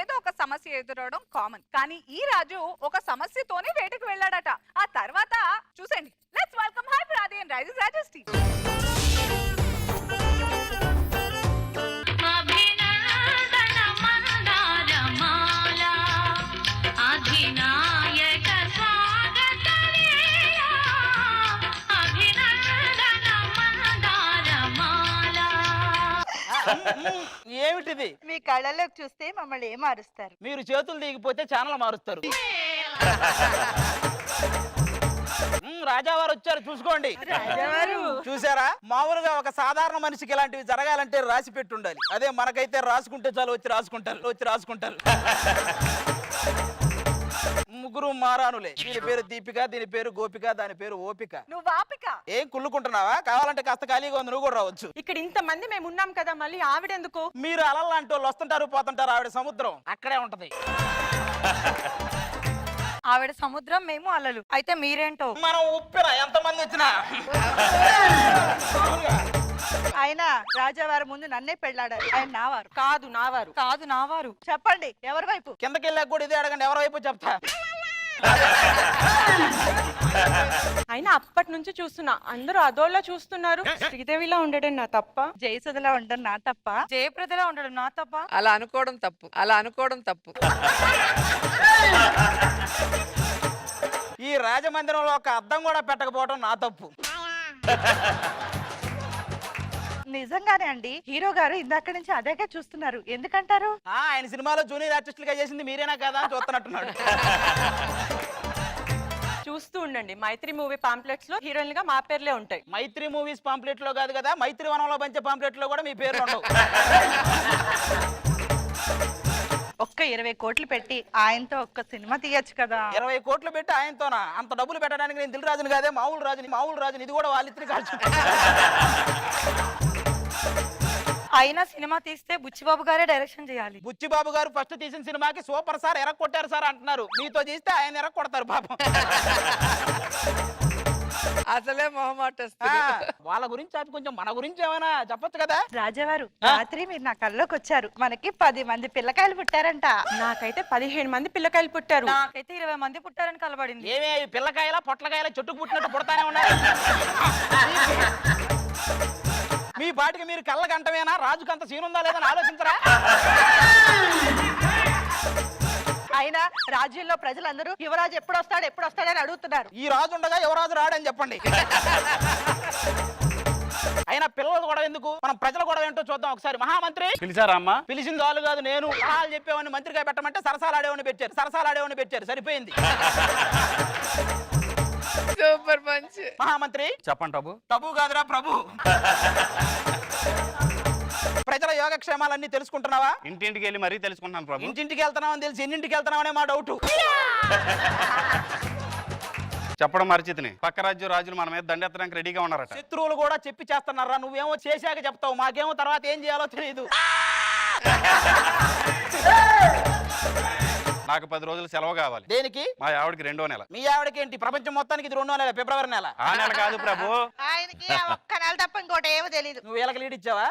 ఏదో ఒక సమస్య ఎదురవడం కామన్. కానీ ఈ రాజు ఒక సమస్యతోనే వేటకు వెళ్ళాడట. ఆ తర్వాత చూసండి. లెట్స్ వెల్కమ్ హైపర్ ఆది అండ్ రైజింగ్ రాజశ్రీ. ఏమిటిది? మీ కళ్ళలోకి చూస్తే మమ్మల్ని ఏం మారుస్తారు? మీరు చేతులు దిగిపోతే ఛానల్ మారుస్తారు. రాజావారు వచ్చారు, చూసుకోండి. చూసారా, మామూలుగా ఒక సాధారణ మనిషికి ఇలాంటివి జరగాలంటే రాసి పెట్టి ఉండాలి. అదే మనకైతే రాసుకుంటే చాలు, వచ్చి రాసుకుంటారు. ముగ్గురు మారానులే. దీని పేరు దీపిక, దీని పేరు గోపిక, దాని పేరు ఓపిక. నువ్వు ఆపిక ఏం కుళ్ళుకుంటున్నావా? కావాలంటే కాస్త ఖాళీగా ఉంది, నువ్వు కూడా రావచ్చు. ఇక్కడ ఇంత మంది మేము ఉన్నాం కదా, మళ్ళీ ఆవిడెందుకు? మీరు అలల్లాంటి వాళ్ళు వస్తుంటారు పోతుంటారు, ఆవిడ సముద్రం అక్కడే ఉంటది. ఆవిడ సముద్రం, మేము అలలు. అయితే మీరేంటో? మనం ఉప్పిన ఎంతమంది వచ్చినా. ఆయన రాజావారి ముందు నన్నే పెళ్ళాడారు. ఆయన నావారు కాదు, నావారు కాదు, నావారు. చెప్పండి ఎవరి వైపు? కిందకి వెళ్ళాక కూడా ఇదే అడగండి, ఎవరి వైపు చెప్తా. అయినా అప్పటి నుంచి చూస్తున్నా, అందరూ అదోళ్ళ చూస్తున్నారు. శ్రీదేవిలా ఉండడం నా తప్ప, జయసుధలా ఉండడం నా తప్ప, జయప్రదలా ఉండడం నా తప్ప. అలా అనుకోవడం తప్పు. ఈ రాజమందిరంలో ఒక అద్దం కూడా పెట్టకపోవడం నా తప్పు. నిజంగానే అండి, హీరో గారు ఇందాక నుంచి అదేగా చూస్తున్నారు. ఎందుకంటారు? ఆయన సినిమాలో జూనియర్ ఆర్టిస్టులుగా చేసింది మీరేనా కదా అని చూస్తున్నట్టున్నాడు. చూస్తూ ఉండండి. మైత్రి మూవీ పాంప్లెట్స్ లో హీరోయిన్ గా మా పేర్లే ఉంటాయి. మైత్రి మూవీస్ పాంప్లెట్ లో కాదు కదా, మైత్రి వనంలో పంచే పాంప్లెట్ లో కూడా మీ పేర్లు ఉండవు. ఒక్క 20 కోట్లు పెట్టి ఆయనతో ఒక్క సినిమా తీయచ్చు కదా. 20 కోట్లు పెట్టి ఆయనతోనా? అంత డబ్బులు పెట్టడానికి నేను దిల్ రాజుని కాదే, మామూలు రాజుని. ఇది కూడా వాళ్ళిద్దరు కాల్చు. అయినా సినిమా తీస్తే బుచ్చిబాబు గారే డైరెక్షన్ చేయాలి. బుచ్చిబాబు గారు ఫస్ట్ తీసిన సినిమాకి సూపర్ సార్ ఎరగొట్టారు సార్ అంటున్నారు. మీతో చేస్తే ఆయన ఎరగొడతారు పాపం. అసలే మొహమాట. వాళ్ళ గురించి కొంచెం మన గురించి ఏమైనా చెప్పొచ్చు కదా. రాజావారు, రాత్రి మీరు నా కల్లోకి వచ్చారు. మనకి 10 మంది పిల్లకాయలు పుట్టారంట. నాకైతే 15 మంది పిల్లకాయలు పుట్టారు. నాకైతే 20 మంది పుట్టారని కలబడింది. ఏమే పిల్లకాయల పొట్లకాయల చెట్టుకు పుట్టినట్టు పుడతానే ఉన్నారు. మీ పాటికి మీరు కళ్ళ గంటమేనా? రాజుకు అంత సీనుందా లేదని ఆలోచించరా? అయినా రాజ్యంలో ప్రజలందరూ యువరాజు ఎప్పుడు వస్తాడని అడుగుతున్నారు. ఈ రాజు ఉండగా యువరాజు రాడని చెప్పండి. అయినా పిల్లలు కూడా ఎందుకు, మనం ప్రజల కూడా ఏంటో చూద్దాం ఒకసారి. మహామంత్రి పిలిచారా అమ్మా? పిలిచింది వాళ్ళు కాదు, నేను సలహాలు చెప్పేవాడిని మంత్రిగా పెట్టమంటే సరసాలు ఆడేవాడిని పెట్టారు. సరిపోయింది. Super punch. మహామంత్రి చెప్పండి బాబు. టబు కాదురా ప్రభు. ప్రజల యోగక్షేమాలన్నీ తెలుసుకుంటున్నావా? ఇంటింటికి వెళ్ళి మరీ తెలుసుకుంటున్నాను ప్రభు. ఇంటింటికి వెళ్తున్నావు తెలిసి ఎన్నింటికి వెళ్తున్నావనే మా డౌట్. చెప్పడం మరిచితిని, పక్క రాజ్యం రాజులు మన మీద దండెత్తడానికి రెడీగా ఉన్నారట. శత్రువులు కూడా చెప్పి చేస్తున్నారా? నువ్వేమో చేశాక చెప్తావు, మాకేమో తర్వాత ఏం చేయాలో తెలియదు. నాకు 10 రోజులు సెలవు కావాలి. దేనికి? మా ఆవిడకి 2వ నెల. మీ ఆవిడకి ఏంటి? ప్రపంచం మొత్తానికి ఇది 2వ నెల, ఫిబ్రవరి నెల. ఆ నెల కాదు ప్రభు. ఆయనకి ఒక్క నెల తప్ప ఇంకోటి ఏమో తెలియదు. నువ్వు వీళ్ళకి లీడ్ ఇచ్చావా?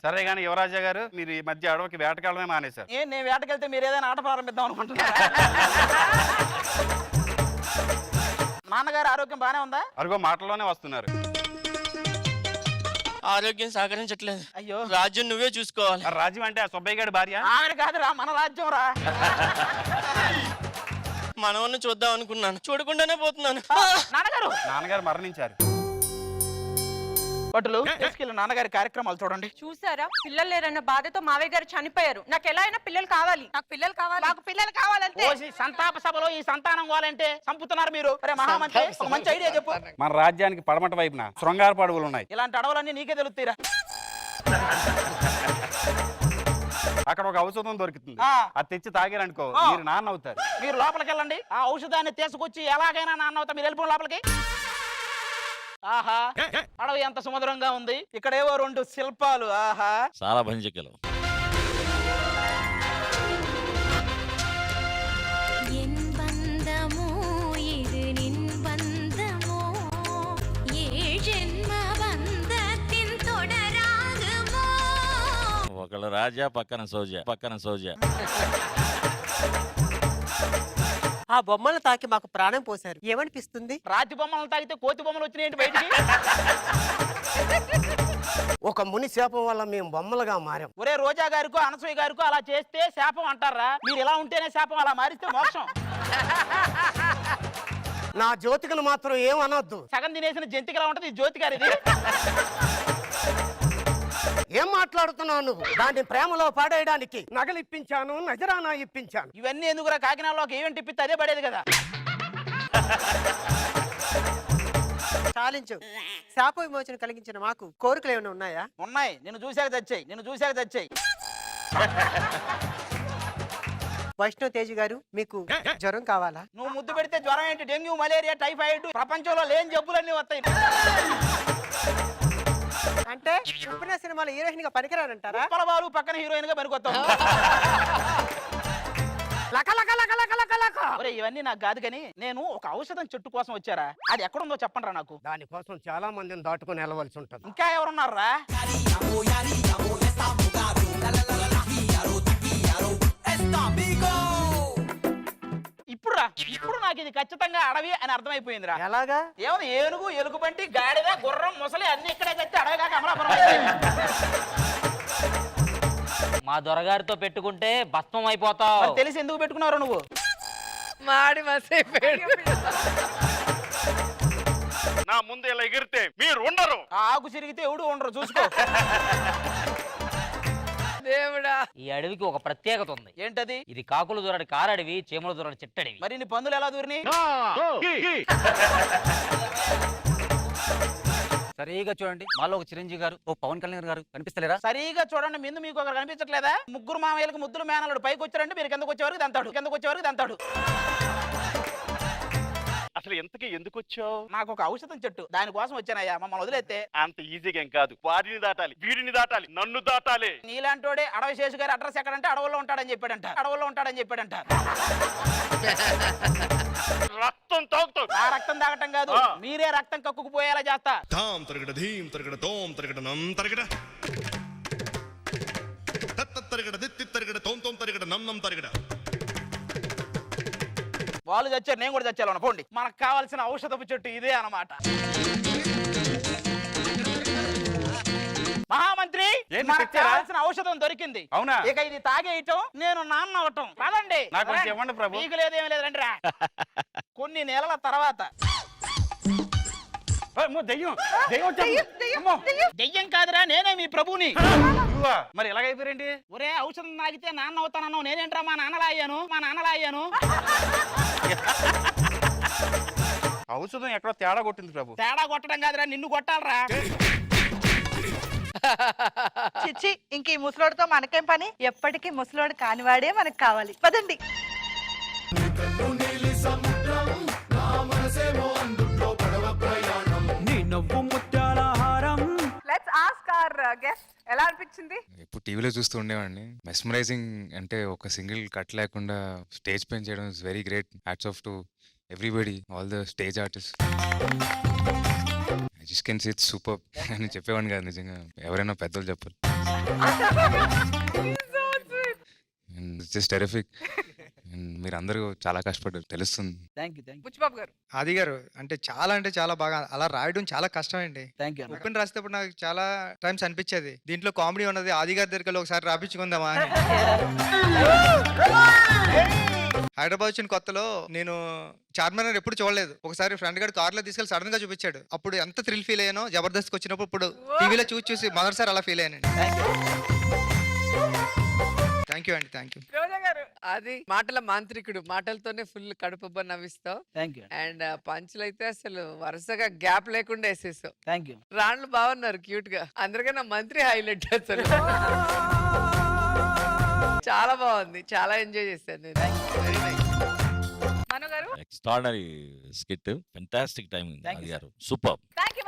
సరే గాని యువరాజా గారు, మీరు ఈ మధ్య అడవికి వేటకాలమే మానేశారు. నేను వేటకెళ్తే మీరు ఏదైనా ఆట ప్రారంభిద్దాం అనుకుంటున్నారా? నాన్నగారు ఆరోగ్యం బానే ఉందా? అరుగో మాటల్లోనే వస్తున్నారు. ఆరోగ్యం సహకరించట్లేదు. అయ్యో, రాజ్యం నువ్వే చూసుకోవాలి. రాజ్యం అంటే ఆ సుబ్బయ్య గారి భార్య? ఆవిడ కాదురా, మన రాజ్యం రా. మనవల్ని చూద్దాం అనుకున్నాను, చూడకుండానే పోతున్నాను. నాన్నగారు మరణించారు. పట్టులు తీసుకెళ్ళి నాన్నగారి కార్యక్రమాలు చూడండి. చూసారా, పిల్లలు లేరన్న బాధతో మావయ్య గారు చనిపోయారు. నాకు ఎలా అయినా పిల్లలు కావాలి. నాకు పిల్లలు కావాలి. మాకు పిల్లలు కావాలంటే సంతాప సభలో ఈ సంతానం కావాలంటే చంపుతున్నారు మీరు. అరే మహామంత్రి, ఒక మంచి ఐడియా చెప్పు. మన రాజ్యానికి పడమట వైపున శృంగారపు అడవులు ఉన్నాయి. ఇలాంటి అడవులన్నీ నీకే తెలుస్తాయిరా. అక్కడ ఒక ఔషధం దొరుకుతుంది, అది తెచ్చి తాగారనుకో మీరు నాన్న అవుతారు. మీరు లోపలికి వెళ్ళండి, ఆ ఔషధాన్ని తీసుకొచ్చి ఎలాగైనా నాన్న అవుతా. మీరు వెళ్ళిపోయిన లోపలికి. ఆహా, అడవి ఎంత సుమధురంగా ఉంది. ఇక్కడేవో 2 శిల్పాలు. ఆహా, చాలా భంజికలు. ఒకళ్ళ వాళ్ళ రాజా పక్కన సోజా పక్కన సోజా. ఆ బొమ్మలు తాకి మాకు ప్రాణం పోశారు, ఏమనిపిస్తుంది? రాతి బొమ్మలు తాగితే కోతి బొమ్మలు వచ్చినాయండి బయటికి. ఒక ముని శాపం వల్ల మేము బొమ్మలుగా మారాం. ఒరే రోజా గారికో అనసూయ గారికో అలా చేస్తే శాపం అంటారా? మీరు ఇలా ఉంటేనే శాపం, అలా మారిస్తే మోక్షం. నా జ్యోతికను మాత్రం ఏం అనొద్దు. సగం తినేసిన జంతికలా ఉంటది ఈ జ్యోతి గారిది. ఏం మాట్లాడుతున్నావు నువ్వు? దాన్ని ప్రేమలో పాడేయడానికి నగలు ఇప్పించాను, నజరానా ఇప్పించాను. ఇవన్నీ ఎందుకురా? కాకినాడలో ఒక ఈవెంట్ ఇప్పిస్తే అదే పడేది కదా. చాలించు. శాప విమోచన కలిగించిన మాకు కోరికలు ఏమైనా ఉన్నాయా? ఉన్నాయి. నిన్ను చూశాక తెచ్చాయి, నిన్ను చూశాక తెచ్చాయి. వైష్ణవ్ తేజ్ గారు, మీకు జ్వరం కావాలా? నువ్వు ముద్దు పెడితే జ్వరం ఏంటి? డెంగ్యూ, మలేరియా, టైఫాయిడ్, ప్రపంచంలో లేని జబ్బులన్నీ వస్తాయి. అంటే ఉప్పిన సినిమాలో హీరోయిన్ గా పనికిరానంటారా? బాలు పక్కన హీరోయిన్ గా పనికొస్తావు. లక లక లక లక లక లక. ఒరే ఇవన్నీ నాకు కాదు కానీ నేను ఒక ఔషధం చెట్టు కోసం వచ్చారా? అది ఎక్కడుందో చెప్పండి రా నాకు. దానికోసం చాలా మందిని దాటుకుని వెళ్ళవలసి ఉంటుంది. ఇంకా ఎవరున్నారా? ఇప్పుడు రా, ఇప్పుడు నాకు ఇది ఖచ్చితంగా అడవి అని అర్థమైపోయిందిరా. ఎలాగా? ఏమో ఏనుగు, ఎలుగుబంటి, గాడిద, గుర్రం, ముసలి అన్ని ఇక్కడే తెచ్చి అడవిగా అమలాపురం అయిపోయింది. మా దొరగారితో పెట్టుకుంటే భస్మం అయిపోతావు. మరి తెలిసి ఎందుకు పెట్టుకున్నావు నువ్వు? మాడి మసైపోయాడు. నా ముందు ఇలా ఎగిరితే మీరు ఉండరు. ఆ ఆకు చిరిగితే ఎవడు ఉండరు, చూసుకో. దేవుడా. ఈ అడవికి ఒక ప్రత్యేకత ఉంది. ఏంటది? ఇది కాకులు దూరడి కారడవి, చీమలు దూరడి చిట్టడివి. మరి నీ పందులు ఎలా దూరిని? సరిగా చూడండి, మాలో ఒక చిరంజీవి గారు, ఓ పవన్ కళ్యాణ్ గారు కనిపిస్తలేరా? సరిగా చూడండి, ముందు మీకు ఒకరు కనిపించట్లేదా? ముగ్గురు మామయ్యలకు ముద్దులు మేనలుడు పైకి వచ్చారంటే మీరు కిందకు వచ్చే వరకు దంతాడు, కిందకు వచ్చే వరకు దంతాడు. అసలు ఎంతకి ఎందుకు వచ్చావు? నాకు ఒక ఔషధం చెట్టు, దానికోసం వచ్చానయ్యా. మమ్మల్ని వదిలేస్తే అంత ఈజీగా ఏం కాదు. వాడిని దాటాలి, వీడిని దాటాలి, నన్ను దాటాలి. నీలాంటోడే అడవి శేషు గారి అడ్రస్ ఎక్కడంటే అడవుల్లో ఉంటాడని చెప్పాడంట, అడవుల్లో ఉంటాడని చెప్పాడంట. రక్తం తాగుతావు. ఆ రక్తం తాగటం కాదు, మీరే రక్తం కక్కుకుపోయేలా చేస్తా. తాం తరగడ ధీం తరగడ తోం తరగడ నం తరగడ తత్త తరగడ దిత్తి తరగడ తోం తోం తరగడ నం నం తరగడ. వాళ్ళు చచ్చారు, నేను కూడా చచ్చాను. పోండి, మనకు కావాల్సిన ఔషధపు చెట్టు ఇదే అన్నమాట. మహామంత్రి, ఏంటి మనకు తెచ్చారా? కావాల్సిన ఔషధం దొరికింది. అవునా? ఇక ఇది తాగేయటం, నేను నాన్న అవటం. పదండి. నాకు కొంచెం ఇవ్వండి ప్రభు. మీకు లేదేమీ లేదు, రండి రా. కొన్ని నెలల తర్వాత దెయ్యం కాదురా, నేనే మీ ప్రభుని. మరి ఎలాగైపోయారండి? ఒరే ఔషధం తాగితే నాన్న అవుతానన్నావు, నేనేంట్రా మా నాన్నలా అయ్యాను, మా నాన్నలా అయ్యాను. ఔషధం ఎక్కడో తేడా కొట్టింది ప్రభు. తేడా కొట్టడం కాదురా, నిన్ను కొట్టాలరా. చిచ్చి, ఇంక ఈ ముసలోడితో మనకేం పని? ఎప్పటికీ ముసలోడు కానివాడే మనకు కావాలి. పదండి. లెట్స్ ఆస్క్ అవర్ గెస్ట్ ఎలా అనిపించింది? ఇప్పుడు టీవీలో చూస్తూ ఉండేవాడిని. మెస్మరైజింగ్ అంటే ఒక సింగిల్ కట్ లేకుండా స్టేజ్ పైన చేయడం is very great. Hats off to everybody, all the stage artist. I just can see it's super అని చెప్పేవాడిని కాదు, నిజంగా ఎవరైనా పెద్దలు చెప్పాలి. It's just terrific. మీరు అందరూ చాలా కష్టపడ్డారు, తెలుస్తుంది. బుచ్చిబాబు గారు. ఆది గారు అంటే చాలా బాగా అలా రాయడం చాలా కష్టం అండి. Thank you. ఓపెన్ రాసేటప్పుడు నాకు చాలా టైమ్స్ అనిపించేది దీంట్లో కామెడీ ఉన్నది, ఆది గారి దగ్గర ఒకసారి రాపించుకుందామా అని. హైదరాబాద్ వచ్చిన కొత్తలో నేను చార్మినార్ ఎప్పుడు చూడలేదు. ఒకసారి ఫ్రెండ్ గారు కార్లో తీసుకెళ్లి సడన్ గా చూపించాడు. అప్పుడు ఎంత థ్రిల్ ఫీల్ అయ్యానో జబర్దస్త్ వచ్చినప్పుడు ఇప్పుడు టీవీలో చూసి మొదటిసారి అలా ఫీల్ అయ్యానండి. థ్యాంక్ యూ అండి, థ్యాంక్ యూ. అది మాటల మాంత్రికుడు, మాటలతోనే ఫుల్ కడుపుబ్బ నవ్విస్తావు. Thank you. అండ్ పంచులు అయితే అసలు వరుసగా గ్యాప్ లేకుండా వేసేసావు. Thank you. రాళ్ళు బాగున్నారు క్యూట్ గా, అందరికన్నా మంత్రి హైలైట్ అసలు. చాలా బాగుంది, చాలా ఎంజాయ్ చేశాను నేను. Very nice. మను గారు. Extraordinary skit, fantastic timing. Super. Thank you.